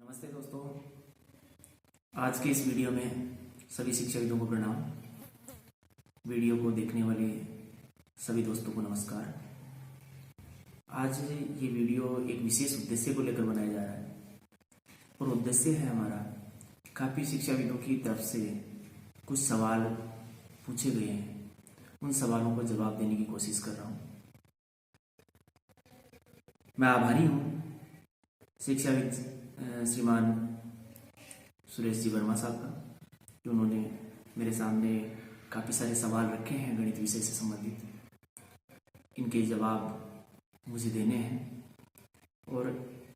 नमस्ते दोस्तों, आज के इस वीडियो में सभी शिक्षाविदों को प्रणाम। वीडियो को देखने वाले सभी दोस्तों को नमस्कार। आज ये वीडियो एक विशेष उद्देश्य को लेकर बनाया जा रहा है और उद्देश्य है हमारा काफ़ी शिक्षाविदों की तरफ से कुछ सवाल पूछे गए हैं, उन सवालों को जवाब देने की कोशिश कर रहा हूँ। मैं आभारी हूँ शिक्षाविद श्रीमान सुरेश जी वर्मा साहब का, कि उन्होंने मेरे सामने काफ़ी सारे सवाल रखे हैं गणित विषय से संबंधित। इनके जवाब मुझे देने हैं और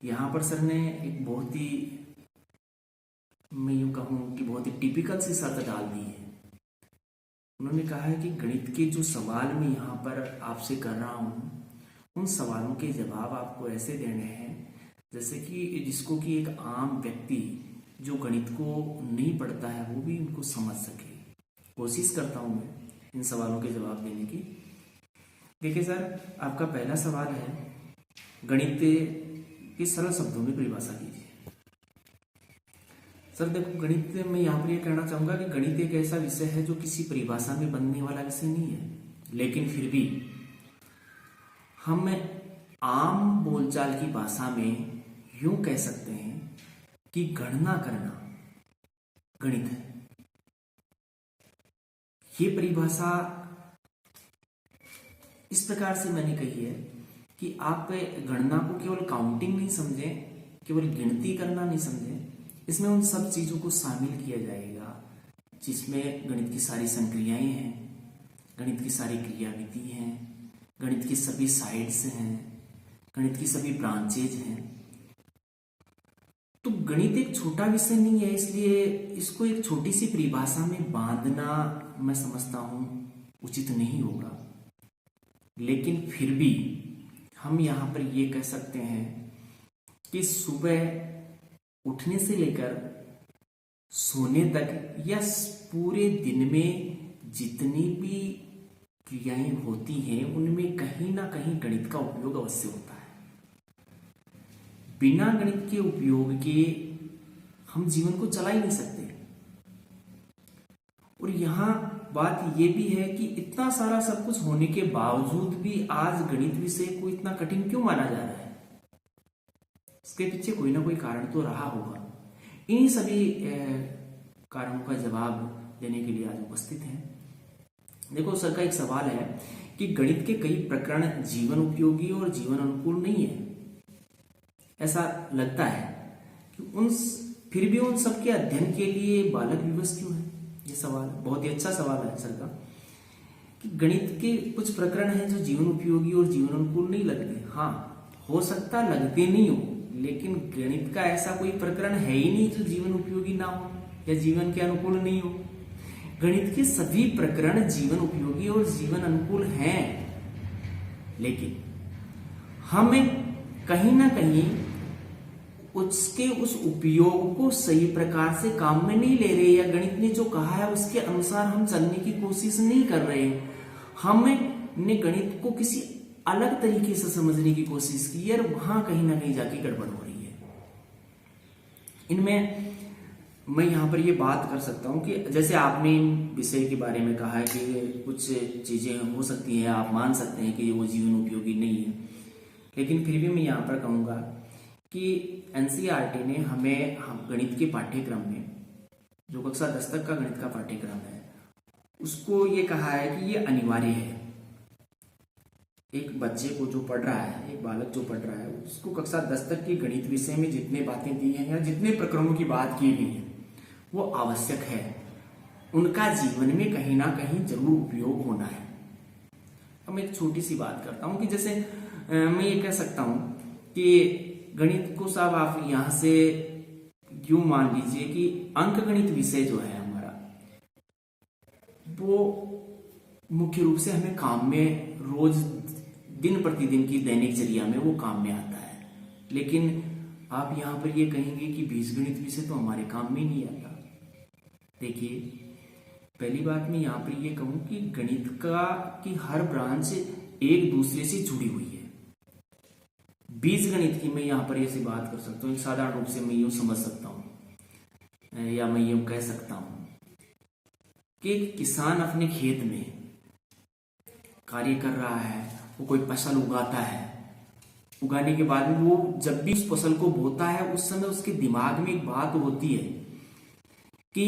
यहाँ पर सर ने एक बहुत ही, मैं यूँ कहूँ कि बहुत ही टिपिकल सी शर्त डाल दी है। उन्होंने कहा है कि गणित के जो सवाल मैं यहाँ पर आपसे कर रहा हूँ, उन सवालों के जवाब आपको ऐसे देने हैं जैसे कि जिसको कि एक आम व्यक्ति जो गणित को नहीं पढ़ता है वो भी उनको समझ सके। कोशिश करता हूँ मैं इन सवालों के जवाब देने की। देखिए सर, आपका पहला सवाल है, गणित के सरल शब्दों में परिभाषा कीजिए। सर देखो, गणित में यहाँ पर ये कहना चाहूँगा कि गणित एक ऐसा विषय है जो किसी परिभाषा में बनने वाला विषय नहीं है, लेकिन फिर भी हम आम बोलचाल की भाषा में यूं कह सकते हैं कि गणना करना गणित है। ये परिभाषा इस प्रकार से मैंने कही है कि आप गणना को केवल काउंटिंग नहीं समझें, केवल गिनती करना नहीं समझें, इसमें उन सब चीजों को शामिल किया जाएगा जिसमें गणित की सारी संक्रियाएं हैं, गणित की सारी क्रियाविधि हैं, गणित की सभी साइड्स हैं, गणित की सभी ब्रांचेज हैं। तो गणित एक छोटा विषय नहीं है, इसलिए इसको एक छोटी सी परिभाषा में बांधना मैं समझता हूं उचित नहीं होगा। लेकिन फिर भी हम यहां पर ये कह सकते हैं कि सुबह उठने से लेकर सोने तक या पूरे दिन में जितनी भी क्रियाएं होती हैं उनमें कहीं ना कहीं गणित का उपयोग अवश्य होता है। बिना गणित के उपयोग के हम जीवन को चला ही नहीं सकते। और यहां बात यह भी है कि इतना सारा सब कुछ होने के बावजूद भी आज गणित विषय को इतना कठिन क्यों माना जा रहा है? इसके पीछे कोई ना कोई कारण तो रहा होगा। इन्हीं सभी कारणों का जवाब देने के लिए आज उपस्थित हैं। देखो सर का एक सवाल है कि गणित के कई प्रकरण जीवन उपयोगी और जीवन अनुकूल नहीं है। ऐसा लगता है कि फिर भी उन सब के अध्ययन के लिए बालक विवश क्यों है? ये सवाल बहुत ही अच्छा सवाल है सर का, कि गणित के कुछ प्रकरण हैं जो जीवन उपयोगी और जीवन अनुकूल नहीं लगते। हाँ, हो सकता लगते नहीं हो, लेकिन गणित का ऐसा कोई प्रकरण है ही नहीं जो जीवन उपयोगी ना हो या जीवन के अनुकूल नहीं हो। गणित के सभी प्रकरण जीवन उपयोगी और जीवन अनुकूल हैं, लेकिन हमें कहीं ना कहीं उसके उस उपयोग को सही प्रकार से काम में नहीं ले रहे, या गणित ने जो कहा है उसके अनुसार हम चलने की कोशिश नहीं कर रहे। हमने गणित को किसी अलग तरीके से समझने की कोशिश की है और वहां कहीं ना कहीं जाके गड़बड़ हो रही है। इनमें मैं यहाँ पर ये बात कर सकता हूँ कि जैसे आपने इन विषय के बारे में कहा है कि कुछ चीजें हो सकती हैं, आप मान सकते हैं कि वो जीवन उपयोगी नहीं है, लेकिन फिर भी मैं यहाँ पर कहूँगा कि एनसीईआरटी ने हमें गणित के पाठ्यक्रम में, जो कक्षा 10 तक का गणित का पाठ्यक्रम है, उसको ये कहा है कि ये अनिवार्य है। एक बच्चे को जो पढ़ रहा है, एक बालक जो पढ़ रहा है, उसको कक्षा 10 तक की गणित विषय में जितने बातें दी हैं या जितने प्रकरणों की बात की गई है वो आवश्यक है, उनका जीवन में कहीं ना कहीं जरूर उपयोग होना है। अब मैं एक छोटी सी बात करता हूं कि जैसे मैं ये कह सकता हूं कि गणित को साहब आप यहां से यूं मान लीजिए कि अंकगणित विषय जो है हमारा, वो मुख्य रूप से हमें काम में रोज दिन प्रतिदिन की दैनिकचर्या में वो काम में आता है। लेकिन आप यहां पर ये कहेंगे कि बीजगणित विषय तो हमारे काम में नहीं आता। देखिए, पहली बात मैं यहाँ पर ये कहूँ कि गणित की हर ब्रांच एक दूसरे से जुड़ी हुई है। बीज गणित की मैं यहाँ पर ऐसी बात कर सकता हूँ, साधारण रूप से मैं यूं समझ सकता हूँ या मैं यूं कह सकता हूँ कि एक किसान अपने खेत में कार्य कर रहा है, वो कोई फसल उगाता है, उगाने के बाद में वो जब भी उस फसल को बोता है उस समय उसके दिमाग में एक बात होती है कि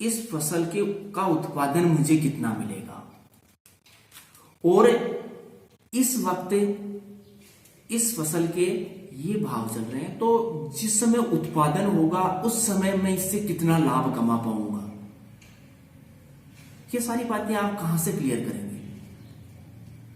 इस फसल के का उत्पादन मुझे कितना मिलेगा, और इस वक्त इस फसल के ये भाव चल रहे हैं, तो जिस समय उत्पादन होगा उस समय मैं इससे कितना लाभ कमा पाऊंगा। ये सारी बातें आप कहां से क्लियर करेंगे?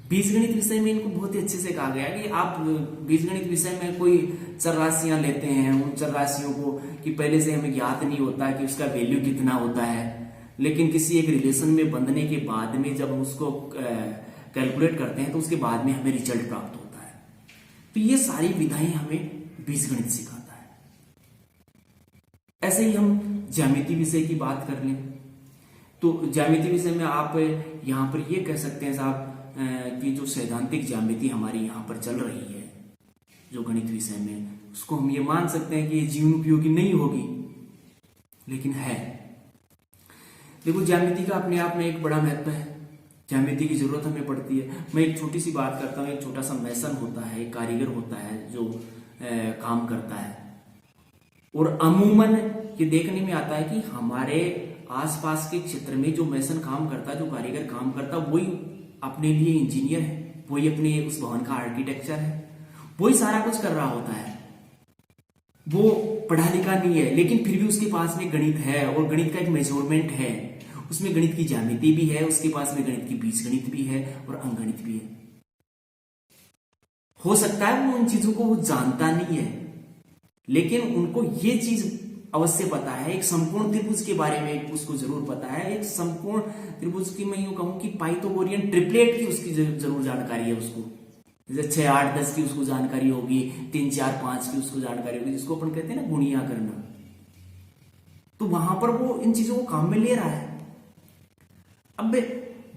बीजगणित विषय में इनको बहुत ही अच्छे से कहा गया कि आप बीजगणित विषय में कोई चर राशियां लेते हैं, उन चर राशियों को कि पहले से हमें ज्ञात नहीं होता कि उसका वैल्यू कितना होता है, लेकिन किसी एक रिलेशन में बंधने के बाद में जब हम उसको कैलकुलेट करते हैं तो उसके बाद में हमें रिजल्ट प्राप्त होता है। तो ये सारी विधाएं हमें बीजगणित सिखाता है। ऐसे ही हम ज्यामिति विषय की बात कर लें तो ज्यामिति विषय में आप यहाँ पर ये कह सकते हैं साहब कि जो सैद्धांतिक ज्यामिति हमारी यहाँ पर चल रही है जो गणित विषय में, उसको हम ये मान सकते हैं कि ये जीवन उपयोगी नहीं होगी, लेकिन है। देखो ज्यामिति का अपने आप में एक बड़ा महत्व है, ज्यामिति की जरूरत हमें पड़ती है। मैं एक छोटी सी बात करता हूँ, एक छोटा सा मैसन होता है, एक कारीगर होता है जो काम करता है, और अमूमन ये देखने में आता है कि हमारे आसपास के क्षेत्र में जो मैसन काम करता है, जो कारीगर काम करता है, वही अपने लिए इंजीनियर है, वही अपने उस भवन का आर्किटेक्चर है, वही सारा कुछ कर रहा होता है। वो पढ़ा लिखा नहीं है, लेकिन फिर भी उसके पास में गणित है और गणित का एक मेजरमेंट है, उसमें गणित की ज्यामिति भी है, उसके पास में गणित की बीजगणित भी है और अंकगणित भी है। हो सकता है वो उन चीजों को वो जानता नहीं है, लेकिन उनको ये चीज अवश्य पता है, एक संपूर्ण त्रिभुज के बारे में उसको जरूर पता है, एक संपूर्ण त्रिभुज की मैं यूं कहूं कि पाइथागोरियन ट्रिपलेट की उसकी जरूर जानकारी है उसको। जैसे 6, 8, 10 की उसको जानकारी होगी, 3, 4, 5 की उसको जानकारी होगी, जिसको अपन कहते हैं ना गुणिया करना। तो वहां पर वो इन चीजों को काम में ले रहा है। अब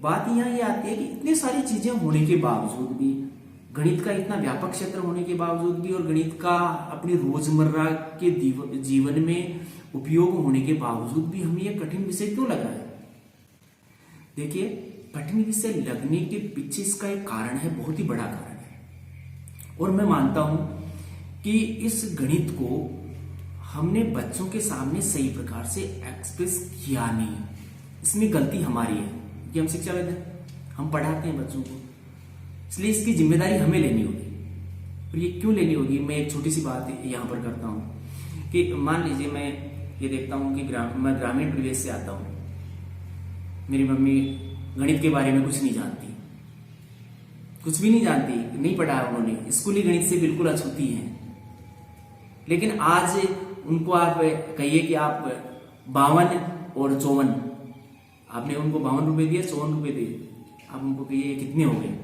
बात यहां ये आती है कि इतनी सारी चीजें होने के बावजूद भी, गणित का इतना व्यापक क्षेत्र होने के बावजूद भी, और गणित का अपनी रोजमर्रा के जीवन में उपयोग होने के बावजूद भी हमें यह कठिन विषय क्यों लग रहा है? देखिए, कठिन विषय लगने के पीछे इसका एक कारण है, बहुत ही बड़ा कारण है, और मैं मानता हूं कि इस गणित को हमने बच्चों के सामने सही प्रकार से एक्सप्रेस किया नहीं। इसमें गलती हमारी है कि हम शिक्षाविद हैं, हम पढ़ाते हैं बच्चों को, इसलिए इसकी जिम्मेदारी हमें लेनी होगी। और ये क्यों लेनी होगी, मैं एक छोटी सी बात यहां पर करता हूं कि मान लीजिए मैं ये देखता हूं कि मैं ग्रामीण परिवेश से आता हूं, मेरी मम्मी गणित के बारे में कुछ नहीं जानती, कुछ भी नहीं जानती, नहीं पढ़ा उन्होंने, स्कूली गणित से बिल्कुल अछूती है। लेकिन आज उनको आप कहिए कि आप 52 और 54, आपने उनको 52 रुपए दिए, 54 रुपए दिए, आप उनको कहिए कितने हो गए,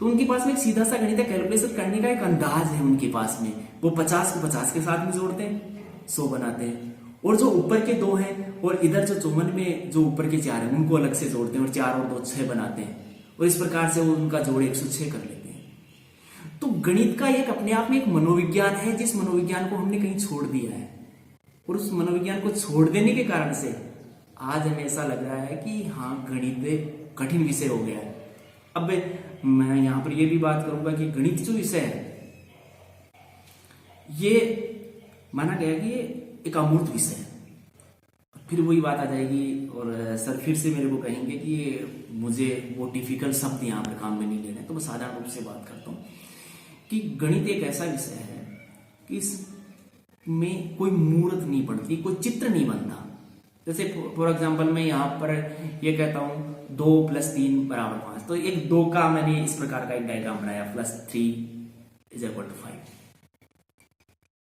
तो उनके पास में एक सीधा सा गणित कैलकुलेशन करने का एक अंदाज है उनके पास में। वो 50 को 50 के साथ में जोड़ते हैं, 100 बनाते हैं, और जो ऊपर के 2 हैं और इधर जो 54 में जो ऊपर के 4 हैं उनको अलग से जोड़ते हैं, और 4 और 2 6 बनाते हैं, और इस प्रकार से वो उनका जोड़ 106 कर लेते हैं। तो गणित का एक अपने आप में एक मनोविज्ञान है, जिस मनोविज्ञान को हमने कहीं छोड़ दिया है, और उस मनोविज्ञान को छोड़ देने के कारण से आज हमें ऐसा लग रहा है कि हाँ, गणित कठिन विषय हो गया है। अब मैं यहां पर यह भी बात करूंगा कि गणित जो विषय है, ये माना गया कि ये एक अमूर्त विषय है। फिर वही बात आ जाएगी और सर फिर से मेरे को कहेंगे कि मुझे वो डिफिकल्ट शब्द यहां पर काम में नहीं लेना है, तो मैं साधारण रूप से बात करता हूं कि गणित एक ऐसा विषय है कि इसमें कोई मूर्त नहीं बनती, कोई चित्र नहीं बनता। जैसे फॉर एग्जाम्पल मैं यहाँ पर ये कहता हूँ 2 + 3 = 5, तो एक 2 का मैंने इस प्रकार का एक डायग्राम बनाया, +3 = 5।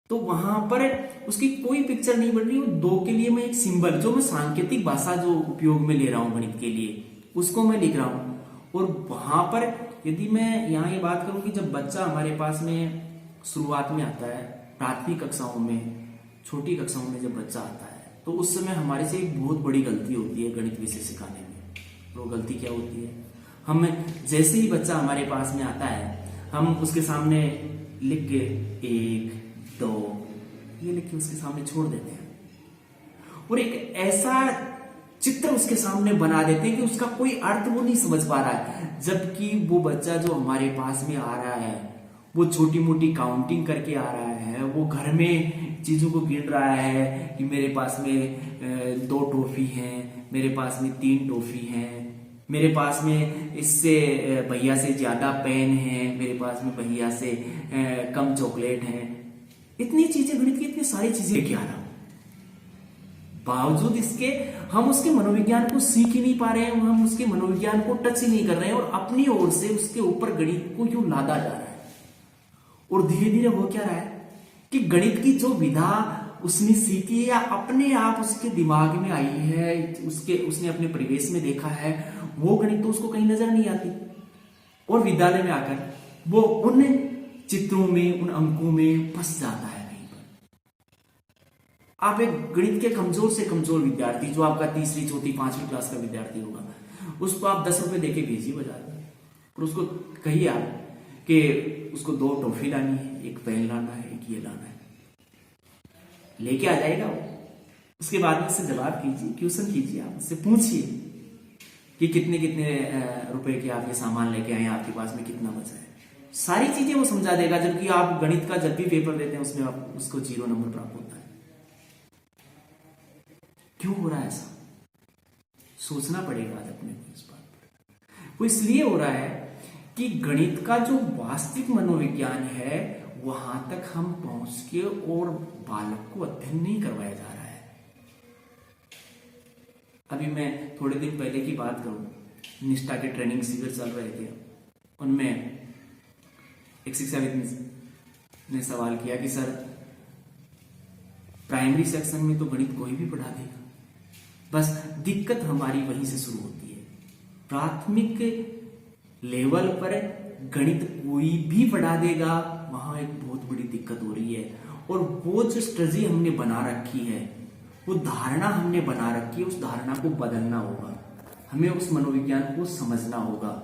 तो वहां पर उसकी कोई पिक्चर नहीं बन रही, 2 के लिए मैं एक सिंबल, जो मैं सांकेतिक भाषा जो उपयोग में ले रहा हूं गणित के लिए, उसको मैं लिख रहा हूं। और वहां पर यदि मैं यहाँ ये बात करूं कि जब बच्चा हमारे पास में शुरुआत में आता है, प्राथमिक कक्षाओं में, छोटी कक्षाओं में जब बच्चा आता है, तो उस समय हमारे से एक बहुत बड़ी गलती होती है गणित विषय सिखाने में। वो गलती क्या होती है, हम जैसे ही बच्चा हमारे पास में आता है, हम उसके सामने लिख के 1 2 ये लिख के उसके सामने छोड़ देते हैं और एक ऐसा चित्र उसके सामने बना देते हैं कि उसका कोई अर्थ वो नहीं समझ पा रहा है, जबकि वो बच्चा जो हमारे पास में आ रहा है वो छोटी मोटी काउंटिंग करके आ रहा है, वो घर में चीजों को गिन रहा है कि मेरे पास में 2 टॉफी हैं, मेरे पास में 3 टॉफी हैं, मेरे पास में इससे भैया से ज्यादा पेन है, मेरे पास में भैया से कम चॉकलेट है। इतनी चीजें, गणित की इतनी सारी चीजें लेके आ रहा हूं, बावजूद इसके हम उसके मनोविज्ञान को सीख ही नहीं पा रहे हैं, हम उसके मनोविज्ञान को टच ही नहीं कर रहे हैं और अपनी ओर से उसके ऊपर गणित को यूं लादा जा रहा है। और धीरे धीरे हो क्या रहा है कि गणित की जो विधा उसने सीखी है या अपने आप उसके दिमाग में आई है, उसने अपने परिवेश में देखा है, वो गणित तो उसको कहीं नजर नहीं आती और विद्यालय में आकर वो उन चित्रों में, उन अंकों में फंस जाता है। कहीं पर आप एक गणित के कमजोर से कमजोर विद्यार्थी, जो आपका 3री 4ठी 5वीं क्लास का विद्यार्थी होगा, उसको आप 10 रुपए देके भेजिए बाजार में और उसको कहिए आप कि उसको 2 टॉफी लानी है, 1 पेन लाना है, 1 ये लाना है, लेके आ जाएगा वो। उसके बाद में उससे जवाब कीजिए, क्वेश्चन कीजिए, आप उससे पूछिए कि कितने कितने रुपए के आप ये सामान लेके आए, आपके पास में कितना बचा है, सारी चीजें वो समझा देगा। जबकि आप गणित का जब भी पेपर देते हैं उसमें आप उसको 0 नंबर प्राप्त होता है। क्यों हो रहा है ऐसा? सोचना पड़ेगा आज अपने को इस बात पर। वो इसलिए हो रहा है कि गणित का जो वास्तविक मनोविज्ञान है वहां तक हम पहुंच के और बालक को अध्ययन नहीं करवाया जा रहा है। अभी मैं थोड़े दिन पहले की बात करूं, निष्ठा के ट्रेनिंग शिविर चल रहे थे, उनमें एक शिक्षाविद ने सवाल किया कि सर प्राइमरी सेक्शन में तो गणित कोई भी पढ़ा देगा, बस दिक्कत हमारी वहीं से शुरू होती है, प्राथमिक लेवल पर गणित कोई भी पढ़ा देगा, वहां एक बहुत बड़ी दिक्कत हो रही है। और वो जो स्ट्रेटजी हमने बना रखी है, वो धारणा हमने बना रखी है, उस धारणा को बदलना होगा, हमें उस मनोविज्ञान को समझना होगा।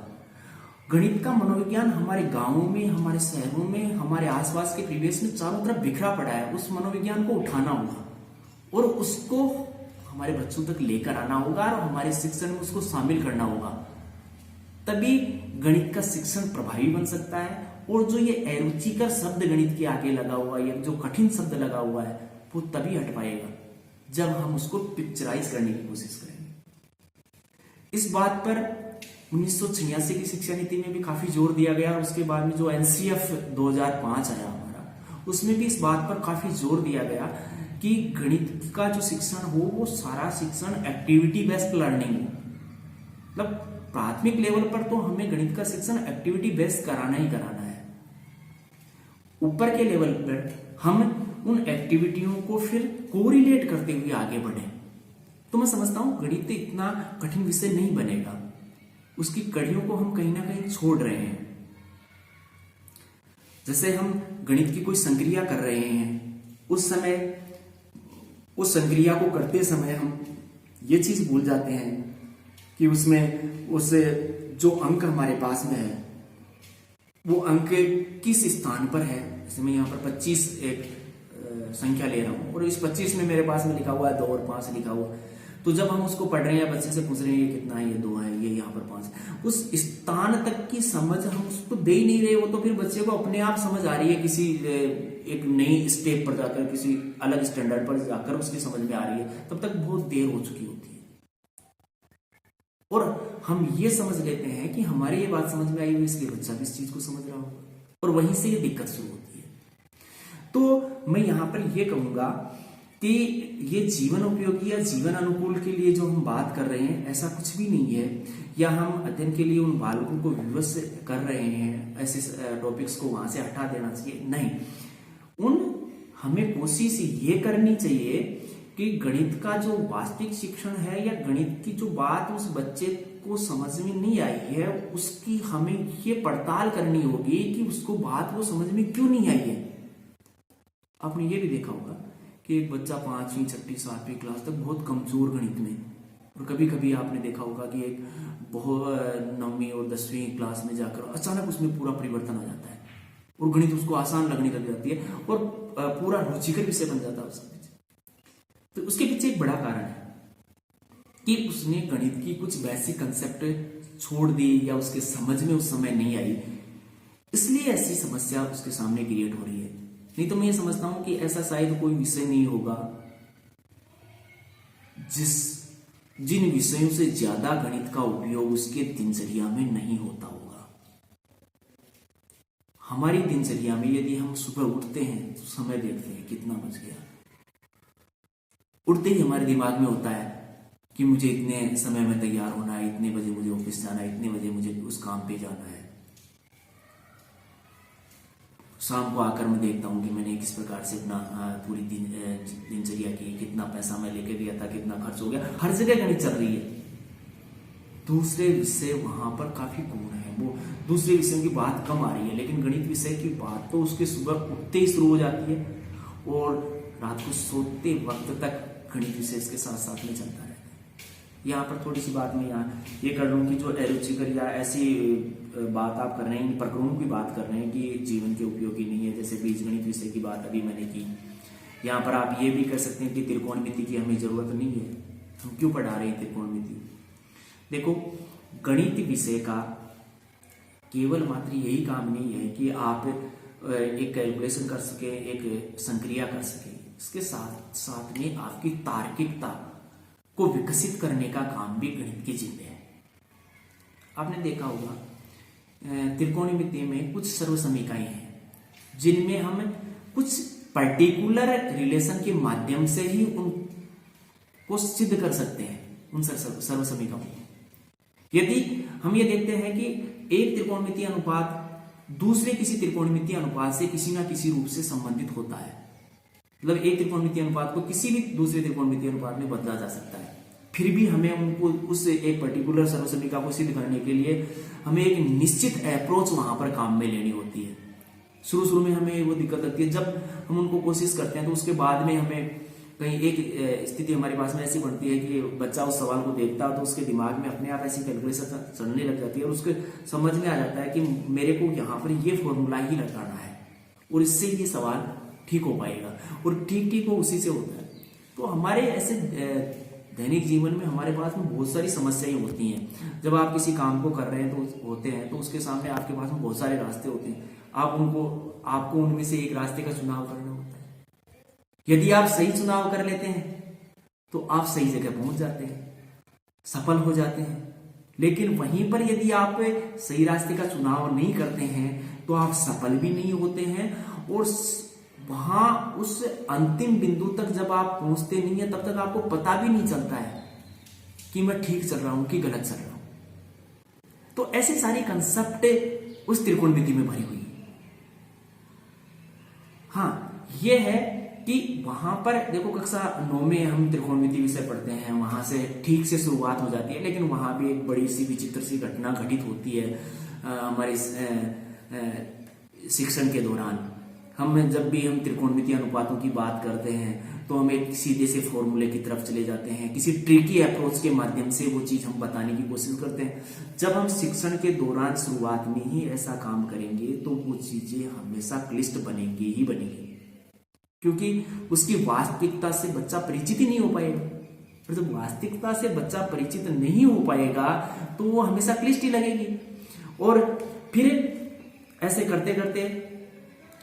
गणित का मनोविज्ञान हमारे गांवों में, हमारे शहरों में, हमारे आसपास के परिवेश में चारों तरफ बिखरा पड़ा है। उस मनोविज्ञान को उठाना होगा और उसको हमारे बच्चों तक लेकर आना होगा और हमारे शिक्षण में उसको शामिल करना होगा, तभी गणित का शिक्षण प्रभावी बन सकता है। और जो ये अरुचिकर शब्द गणित के आगे लगा हुआ है या जो कठिन शब्द लगा हुआ है वो तभी हट पाएगा जब हम उसको पिक्चराइज करने की कोशिश करेंगे। इस बात पर 1986 की शिक्षा नीति में भी काफी जोर दिया गया और उसके बाद में जो एनसीएफ 2005 आया हमारा, उसमें भी इस बात पर काफी जोर दिया गया कि गणित का जो शिक्षण हो वो सारा शिक्षण एक्टिविटी बेस्ड लर्निंग हो। मतलब प्राथमिक लेवल पर तो हमें गणित का शिक्षण एक्टिविटी बेस्ड कराना ही कराना है, ऊपर के लेवल पर हम उन एक्टिविटियों को फिर कोरिलेट करते हुए आगे बढ़े। तो मैं समझता हूं गणित इतना कठिन विषय नहीं बनेगा, उसकी कड़ियों को हम कहीं ना कहीं छोड़ रहे हैं। जैसे हम गणित की कोई संक्रिया कर रहे हैं, उस समय उस संक्रिया को करते समय हम ये चीज भूल जाते हैं कि उसमें उस जो अंक हमारे पास में है वो अंक किस स्थान पर है। जैसे मैं यहाँ पर 25 एक संख्या ले रहा हूँ और इस 25 में मेरे पास में लिखा हुआ है 2 और 5 लिखा हुआ, तो जब हम उसको पढ़ रहे हैं या बच्चे से पूछ रहे हैं ये कितना है, ये 2 है, ये यहाँ पर 5, उस स्थान तक की समझ हम उसको दे ही नहीं रहे। वो तो फिर बच्चे को अपने आप समझ आ रही है, किसी एक नई स्टेप पर जाकर, किसी अलग स्टैंडर्ड पर जाकर उसकी समझ में आ रही है, तब तक बहुत देर हो चुकी होती है। और हम ये समझ लेते हैं कि हमारी ये बात समझ में आई हुई इसलिए बच्चा भी इस चीज को समझ रहा होगा, और वहीं से ये दिक्कत शुरू होती है। तो मैं यहां पर ये कहूंगा कि ये जीवन उपयोगी या जीवन अनुकूल के लिए जो हम बात कर रहे हैं ऐसा कुछ भी नहीं है, या हम अध्ययन के लिए उन बालकों को विवश कर रहे हैं, ऐसे टॉपिक्स को वहां से हटा देना चाहिए, नहीं। हमें कोशिश ये करनी चाहिए कि गणित का जो वास्तविक शिक्षण है या गणित की जो बात उस बच्चे को समझ में नहीं आई है, उसकी हमें ये पड़ताल करनी होगी कि उसको बात वो समझ में क्यों नहीं आई है। आपने ये भी देखा होगा कि एक बच्चा 5वीं 6ठी 7वीं क्लास तक बहुत कमजोर गणित में, और कभी कभी आपने देखा होगा कि एक बहुत 9वीं और 10वीं क्लास में जाकर अचानक उसमें पूरा परिवर्तन आ जाता है। और गणित उसको आसान लगने लग जाती है और पूरा रुचिकर विषय बन जाता है उसके पीछे। तो उसके पीछे एक बड़ा कारण है कि उसने गणित की कुछ बेसिक कंसेप्ट छोड़ दी या उसके समझ में उस समय नहीं आई, इसलिए ऐसी समस्या उसके सामने क्रिएट हो रही है। नहीं तो मैं ये समझता हूं कि ऐसा शायद कोई विषय नहीं होगा जिन विषयों से ज्यादा गणित का उपयोग उसके दिनचर्या में नहीं होता होगा। हमारी दिनचर्या में यदि हम सुबह उठते हैं तो समय देखते हैं कितना बज गया, उठते ही हमारे दिमाग में होता है कि मुझे इतने समय में तैयार होना है, इतने बजे मुझे ऑफिस जाना है, इतने बजे मुझे उस काम पे जाना है। शाम को आकर मैं देखता हूँ कि मैंने किस प्रकार से अपना पूरी दिनचर्या की, कितना पैसा मैं लेके गया था, कितना खर्च हो गया। हर जगह गणित चल रही है। दूसरे विषय वहां पर काफी गौण है, वो दूसरे विषयों की बात कम आ रही है, लेकिन गणित विषय की बात तो उसके सुबह उठते ही शुरू हो जाती है और रात को सोते वक्त तक गणित विषय इसके साथ साथ में चलता रहता है। यहाँ पर थोड़ी सी बात मैं यहाँ ये कर लूँ कि जो अरुचिकर या ऐसी बात आप कर रहे हैं, इन प्रकरणों की बात कर रहे हैं कि जीवन के उपयोगी नहीं है, जैसे बीजगणित विषय की बात अभी मैंने की। यहाँ पर आप ये भी कर सकते हैं कि त्रिकोणमिति की हमें जरूरत नहीं है, हम क्यों पढ़ा रहे हैं त्रिकोणमिति। देखो, गणित विषय का केवल मात्र यही काम नहीं है कि आप एक कैलकुलेशन कर सके, एक संक्रिया कर सके, इसके साथ साथ में आपकी तार्किकता को विकसित करने का काम भी गणित की जिम्मे है। आपने देखा होगा त्रिकोणमिति में कुछ सर्वसमीकाएं हैं जिनमें हम कुछ पर्टिकुलर रिलेशन के माध्यम से ही उनको सिद्ध कर सकते हैं, उन सर्वसमीकाओं को। यदि हम ये देखते हैं कि एक त्रिकोणमितीय अनुपात दूसरे किसी त्रिकोणमितीय अनुपात से किसी ना किसी रूप से संबंधित होता है, मतलब एक त्रिकोणमितीय अनुपात को किसी भी दूसरे त्रिकोणमितीय अनुपात में बदला जा सकता है, फिर भी हमें उनको उस एक पर्टिकुलर सर्वसमीका को सिद्ध करने के लिए हमें एक निश्चित अप्रोच वहां पर काम में लेनी होती है। शुरू में हमें वो दिक्कत आती है, जब हम उनको कोशिश करते हैं तो उसके बाद में हमें कहीं एक स्थिति हमारे पास में ऐसी बनती है कि बच्चा उस सवाल को देखता है तो उसके दिमाग में अपने आप ऐसी कैलकुलेशन चलने लग जाती है और उसके समझ में आ जाता है कि मेरे को यहाँ पर ये फॉर्मूला ही लगाना है और इससे ये सवाल ठीक हो पाएगा, और ठीक वो उसी से होता है। तो हमारे ऐसे दैनिक जीवन में हमारे पास में बहुत सारी समस्याएं होती हैं। जब आप किसी काम को कर रहे हैं तो उसके सामने आपके पास में बहुत सारे रास्ते होते हैं, आपको उनमें से एक रास्ते का चुनाव करना होता है। यदि आप सही चुनाव कर लेते हैं तो आप सही जगह पहुंच जाते हैं, सफल हो जाते हैं। लेकिन वहीं पर यदि आप सही रास्ते का चुनाव नहीं करते हैं तो आप सफल भी नहीं होते हैं, और वहां उस अंतिम बिंदु तक जब आप पहुंचते नहीं है तब तक आपको पता भी नहीं चलता है कि मैं ठीक चल रहा हूं कि गलत चल रहा हूं। तो ऐसे सारी कंसेप्ट उस त्रिकोणमिति में भरी हुई है। हाँ, यह है कि वहां पर देखो, कक्षा 9 में हम त्रिकोणमिति विषय पढ़ते हैं, वहां से ठीक से शुरुआत हो जाती है, लेकिन वहां भी एक बड़ी सी विचित्र सी घटना घटित होती है हमारे शिक्षण के दौरान। जब भी हम त्रिकोणमितीय अनुपातों की बात करते हैं तो हम एक सीधे से फॉर्मूले की तरफ चले जाते हैं, किसी ट्रिकी अप्रोच के माध्यम से वो चीज हम बताने की कोशिश करते हैं। जब हम शिक्षण के दौरान शुरुआत में ही ऐसा काम करेंगे तो वो चीजें हमेशा क्लिष्ट बनेंगी ही बनेंगी, क्योंकि उसकी वास्तविकता से बच्चा परिचित ही नहीं हो पाएगा। और जब वास्तविकता से बच्चा परिचित नहीं हो पाएगा तो वो हमेशा क्लिष्ट ही लगेगी। और फिर ऐसे करते करते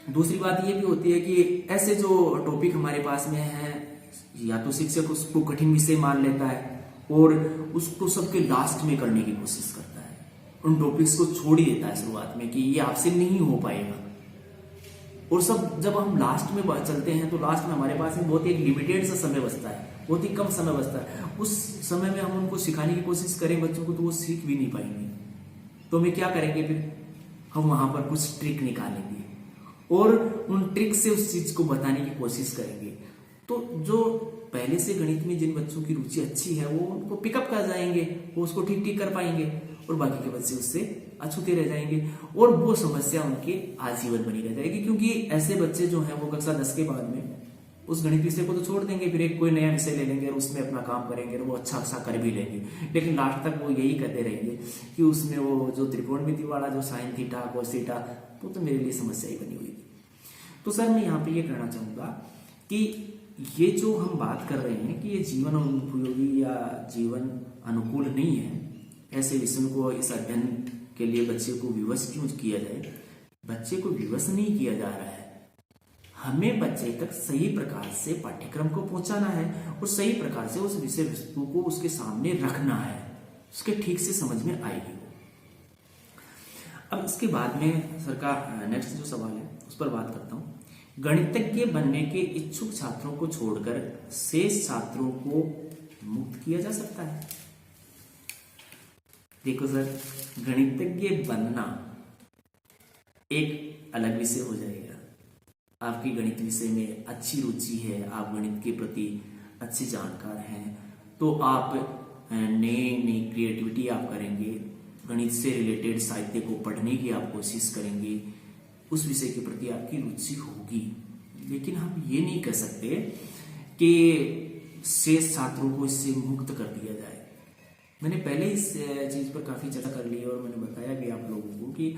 दूसरी बात ये भी होती है कि ऐसे जो टॉपिक हमारे पास में है, या तो शिक्षक उसको कठिन विषय मान लेता है और उसको सबके लास्ट में करने की कोशिश करता है, उन टॉपिक्स को छोड़ ही देता है शुरुआत में कि ये आपसे नहीं हो पाएगा। और सब जब हम लास्ट में चलते हैं तो लास्ट में हमारे पास में बहुत एक लिमिटेड सा समय बचता है, बहुत ही कम समय बचता है। उस समय में हम उनको सिखाने की कोशिश करें बच्चों को तो वो सीख भी नहीं पाएंगे। तो हमें क्या करेंगे, फिर हम वहां पर कुछ ट्रिक निकालेंगे और उन ट्रिक से उस चीज को बताने की कोशिश करेंगे। तो जो पहले से गणित में जिन बच्चों की रुचि अच्छी है वो उनको पिकअप कर जाएंगे, वो उसको ठीक ठीक कर पाएंगे, और बाकी के बच्चे उससे अछूते रह जाएंगे और वो समस्या उनके आजीवन बनी रह जाएगी। क्योंकि ऐसे बच्चे जो हैं वो कक्षा 10 के बाद में उस गणित विषय को तो छोड़ देंगे, फिर एक कोई नया विषय ले लेंगे और उसमें अपना काम करेंगे और वो अच्छा कर भी लेंगे, लेकिन लास्ट तक वो यही कहते रहेंगे कि उसमें वो जो त्रिकोणमिति वाला जो साइन थीटा कोस थीटा तो मेरे लिए समस्या ही बनी हुई थी। तो सर मैं यहाँ पे ये कहना चाहूँगा कि ये जो हम बात कर रहे हैं कि ये जीवन अनुपयोगी या जीवन अनुकूल नहीं है, ऐसे विषय को इस अध्ययन के लिए बच्चे को विवश क्यों किया जाए? बच्चे को विवश नहीं किया जा रहा है, हमें बच्चे तक सही प्रकार से पाठ्यक्रम को पहुंचाना है और सही प्रकार से उस विषय वस्तु को उसके सामने रखना है, उसके ठीक से समझ में आएगी। अब इसके बाद में सर का नेक्स्ट जो सवाल है उस पर बात करता हूं। गणितज्ञ बनने के इच्छुक छात्रों को छोड़कर शेष छात्रों को मुक्त किया जा सकता है? देखो सर, गणितज्ञ बनना एक अलग विषय हो जाएगा। आपकी गणित विषय में अच्छी रुचि है, आप गणित के प्रति अच्छे जानकार हैं, तो आप नई क्रिएटिविटी आप करेंगे, गणित से रिलेटेड साहित्य को पढ़ने की आप कोशिश करेंगे, उस विषय के प्रति आपकी रुचि होगी। लेकिन हम ये नहीं कह सकते कि शेष छात्रों को इससे मुक्त कर दिया जाए। मैंने पहले इस चीज पर काफी चर्चा कर ली और मैंने बताया भी आप लोगों को कि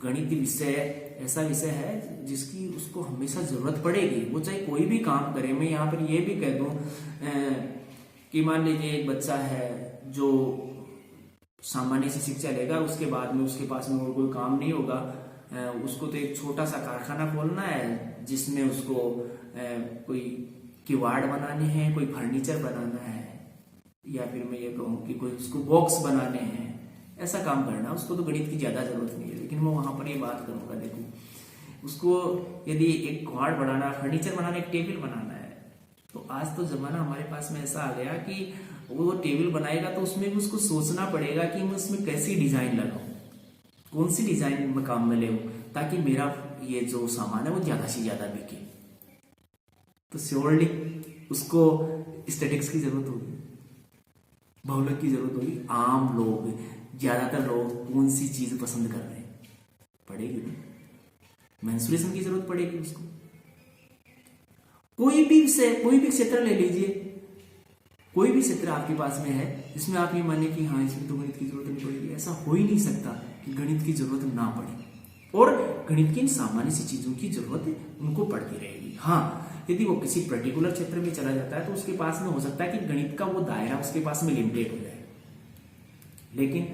गणित विषय ऐसा विषय है जिसकी उसको हमेशा जरूरत पड़ेगी, वो चाहे कोई भी काम करे। मैं यहाँ पर ये भी कह दूं कि मान लीजिए एक बच्चा है जो सामान्य सी शिक्षा लेगा, उसके बाद में उसके पास में और कोई काम नहीं होगा, उसको तो एक छोटा सा कारखाना खोलना है जिसमें उसको कोई किवाड़ बनाने हैं, कोई फर्नीचर बनाना है, या फिर मैं ये कहूँ कि कोई उसको बॉक्स बनाने हैं, ऐसा काम करना। उसको तो गणित की ज्यादा जरूरत नहीं है। लेकिन मैं वहां पर ये बात करूंगा, देखो उसको यदि एक किवाड़ बनाना, फर्नीचर बनाना, एक टेबल बनाना है, तो आज तो जमाना हमारे पास में ऐसा आ गया कि वो टेबल बनाएगा तो उसमें भी उसको सोचना पड़ेगा कि मैं उसमें कैसी डिजाइन लगाऊं, कौन सी डिजाइन में काम में ले ताकि मेरा ये जो सामान है वो ज्यादा से ज्यादा बिके। तो श्योरली उसको स्टैटिक्स की जरूरत होगी, बहुलक की जरूरत होगी। आम लोग, ज्यादातर लोग कौन सी चीज पसंद कर रहे हैं, पड़ेगी ना, मेंसुरेशन की जरूरत पड़ेगी उसको। कोई भी क्षेत्र ले लीजिए, कोई भी क्षेत्र आपके पास में है जिसमें आप ये माने कि हाँ इसमें तो गणित की जरूरत नहीं पड़ेगी, ऐसा हो ही नहीं सकता कि गणित की जरूरत ना पड़े। और गणित की इन सामान्य सी चीजों की जरूरत उनको पड़ती रहेगी। हाँ, यदि वो किसी पर्टिकुलर क्षेत्र में चला जाता है तो उसके पास में हो सकता है कि गणित का वो दायरा उसके पास में लिमिटेड हो जाए। लेकिन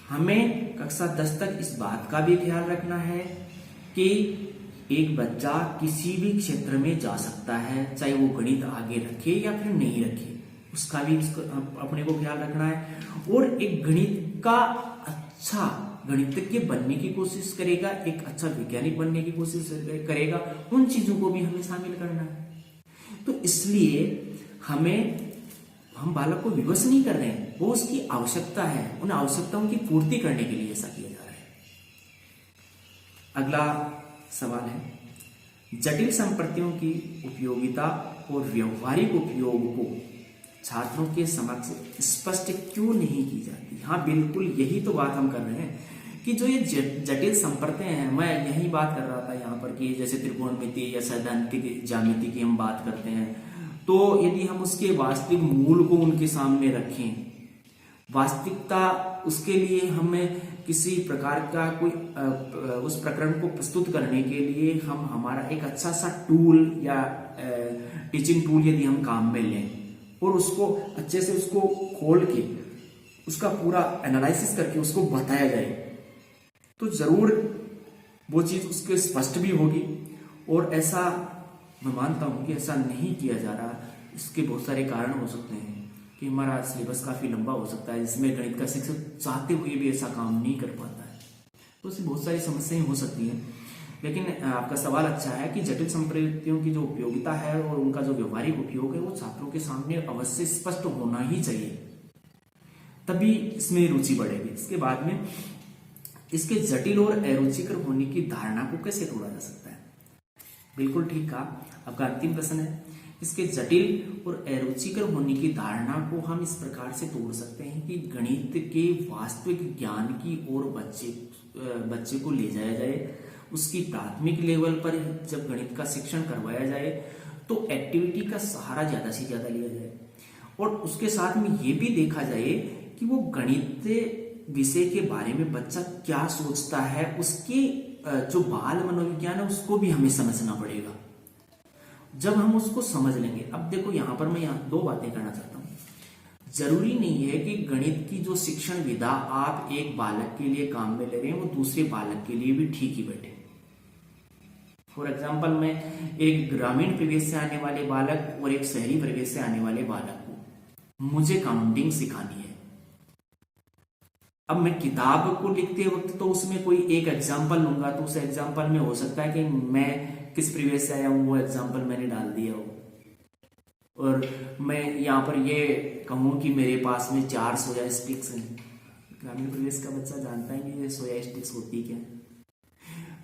हमें कक्षा 10 तक इस बात का भी ख्याल रखना है कि एक बच्चा किसी भी क्षेत्र में जा सकता है, चाहे वो गणित आगे रखे या फिर नहीं रखे, उसका भी अपने को ख्याल रखना है। और एक गणित का अच्छा गणितज्ञ बनने की कोशिश करेगा, एक अच्छा वैज्ञानिक बनने की कोशिश करेगा, उन चीजों को भी हमें शामिल करना है। तो इसलिए हम बालक को विवश नहीं कर रहे हैं, वो उसकी आवश्यकता है, उन आवश्यकताओं की पूर्ति करने के लिए ऐसा किया जा रहा है। अगला सवाल है, जटिल संप्रतियों की उपयोगिता और व्यवहारिक उपयोग को छात्रों के समक्ष स्पष्ट क्यों नहीं की जाती? हाँ बिल्कुल, यही तो बात हम कर रहे हैं कि जो ये जटिल संप्रतें हैं, मैं यही बात कर रहा था यहाँ पर कि जैसे त्रिकोणमिति या सैद्धांतिक ज्यामिति की हम बात करते हैं, तो यदि हम उसके वास्तविक मूल को उनके सामने रखें, वास्तविकता उसके लिए हमें किसी प्रकार का कोई उस प्रकरण को प्रस्तुत करने के लिए हम हमारा एक अच्छा सा टूल या टीचिंग टूल यदि हम काम में लें और उसको अच्छे से उसको खोल के उसका पूरा एनालिसिस करके उसको बताया जाए, तो जरूर वो चीज उसके स्पष्ट भी होगी। और ऐसा मैं मानता हूं कि ऐसा नहीं किया जा रहा। इसके बहुत सारे कारण हो सकते हैं कि हमारा सिलेबस काफी लंबा हो सकता है जिसमें गणित का शिक्षक चाहते हुए भी ऐसा काम नहीं कर पाता है, तो उससे बहुत सारी समस्याएं हो सकती हैं। लेकिन आपका सवाल अच्छा है कि जटिल संप्रतियों की जो उपयोगिता है और उनका जो व्यवहारिक उपयोग है वो छात्रों के सामने अवश्य स्पष्ट होना ही चाहिए, तभी इसमें रुचि बढ़ेगी। इसके बाद में इसके जटिल और अरुचिकर होने की धारणा को कैसे तोड़ा जा सकता है? बिल्कुल ठीक कहा। आपका अंतिम प्रश्न है, इसके जटिल और अरुचिकर होने की धारणा को हम इस प्रकार से तोड़ सकते हैं कि गणित के वास्तविक ज्ञान की ओर बच्चे को ले जाया जाए। उसकी प्राथमिक लेवल पर जब गणित का शिक्षण करवाया जाए तो एक्टिविटी का सहारा ज्यादा से ज्यादा लिया जाए, और उसके साथ में ये भी देखा जाए कि वो गणित विषय के बारे में बच्चा क्या सोचता है, उसके जो बाल मनोविज्ञान है उसको भी हमें समझना पड़ेगा। जब हम उसको समझ लेंगे, अब देखो यहां पर मैं यहाँ दो बातें करना चाहता हूं। जरूरी नहीं है कि गणित की जो शिक्षण विधा आप एक बालक के लिए काम में ले रहे हैं वो दूसरे बालक के लिए भी ठीक ही बैठे। फॉर एग्जाम्पल, मैं एक ग्रामीण परिवेश से आने वाले बालक और एक शहरी परिवेश से आने वाले बालक को मुझे काउंटिंग सिखानी है। अब मैं किताब को लिखते वक्त तो उसमें कोई एक एग्जाम्पल लूंगा, तो उस एग्जाम्पल में हो सकता है कि मैं किस परिवेश से आया हूं वो एग्जाम्पल मैंने डाल दिया हो, और मैं यहाँ पर ये कहूँ कि मेरे पास में 4 सोया स्टिक्स हैं। ग्रामीण परिवेश का बच्चा जानता है कि ये सोया स्टिक्स होती क्या है।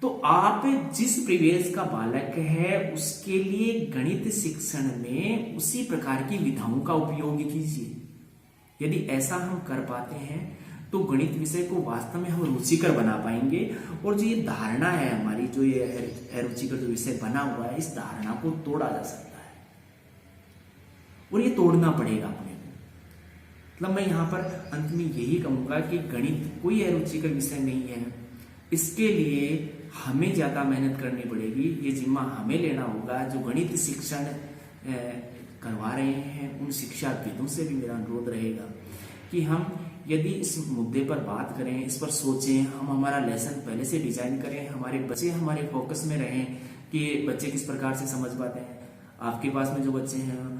तो आप जिस परिवेश का बालक है उसके लिए गणित शिक्षण में उसी प्रकार की विधाओं का उपयोग कीजिए। यदि ऐसा हम कर पाते हैं तो गणित विषय को वास्तव में हम रुचिकर बना पाएंगे, और जो ये धारणा है हमारी, जो ये अरुचिकर जो विषय बना हुआ है, इस धारणा को तोड़ा जा सकता है, और ये तोड़ना पड़ेगा अपने को। मतलब मैं यहाँ पर अंत में यही कहूंगा कि गणित कोई अरुचिकर विषय नहीं है। इसके लिए हमें ज्यादा मेहनत करनी पड़ेगी, ये जिम्मा हमें लेना होगा। जो गणित शिक्षण करवा रहे हैं उन शिक्षाविदों से भी मेरा अनुरोध रहेगा कि हम यदि इस मुद्दे पर बात करें, इस पर सोचें, हम हमारा लेसन पहले से डिजाइन करें, हमारे बच्चे हमारे फोकस में रहें कि बच्चे किस प्रकार से समझ पाते हैं। आपके पास में जो बच्चे हैं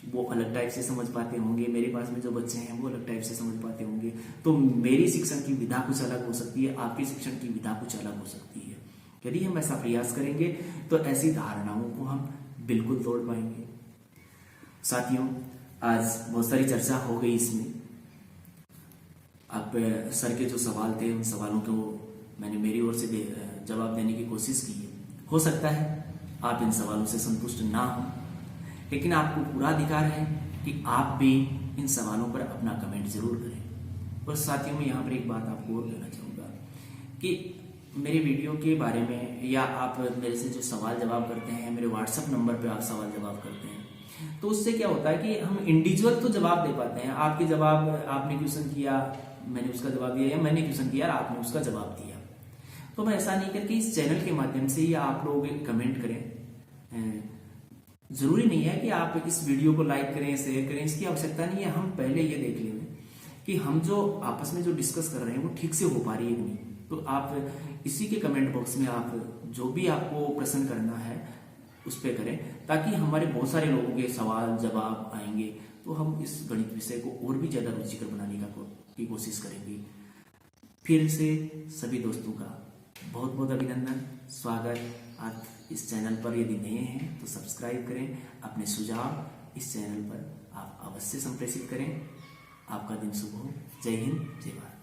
वो अलग टाइप से समझ पाते होंगे, मेरे पास में जो बच्चे हैं वो अलग टाइप से समझ पाते होंगे। तो मेरी शिक्षण की विधा कुछ अलग हो सकती है, आपकी शिक्षण की विधा कुछ अलग हो सकती है। यदि हम ऐसा प्रयास करेंगे तो ऐसी धारणाओं को हम बिल्कुल तोड़ पाएंगे। साथियों, आज बहुत सारी चर्चा हो गई इसमें। आप सर के जो सवाल थे उन सवालों को मैंने मेरी ओर से जवाब देने की कोशिश की है। हो सकता है आप इन सवालों से संतुष्ट ना हो, लेकिन आपको पूरा अधिकार है कि आप भी इन सवालों पर अपना कमेंट जरूर करें। और साथियों, मैं यहाँ पर एक बात आपको और कहना चाहूँगा कि मेरे वीडियो के बारे में या आप मेरे से जो सवाल जवाब करते हैं, मेरे व्हाट्सएप नंबर पे आप सवाल जवाब करते हैं, तो उससे क्या होता है कि हम इंडिविजुअल तो जवाब दे पाते हैं। आपके जवाब, आपने क्वेश्चन किया मैंने उसका जवाब दिया, या मैंने क्वेश्चन किया आपने उसका जवाब दिया। तो मैं ऐसा नहीं करके इस चैनल के माध्यम से ही आप लोग कमेंट करें। जरूरी नहीं है कि आप इस वीडियो को लाइक करें, शेयर करें, इसकी आवश्यकता नहीं है। हम पहले ये देख लेंगे कि हम जो आपस में जो डिस्कस कर रहे हैं वो ठीक से हो पा रही है कि नहीं। तो आप इसी के कमेंट बॉक्स में आप जो भी आपको प्रश्न करना है उस पर करें, ताकि हमारे बहुत सारे लोगों के सवाल जवाब आएंगे, तो हम इस गणित विषय को और भी ज्यादा रुचिकर बनाने की कोशिश करेंगे। फिर से सभी दोस्तों का बहुत बहुत अभिनंदन, स्वागत। आप इस चैनल पर यदि नए हैं तो सब्सक्राइब करें। अपने सुझाव इस चैनल पर आप अवश्य संप्रेषित करें। आपका दिन शुभ हो। जय हिंद, जय भारत।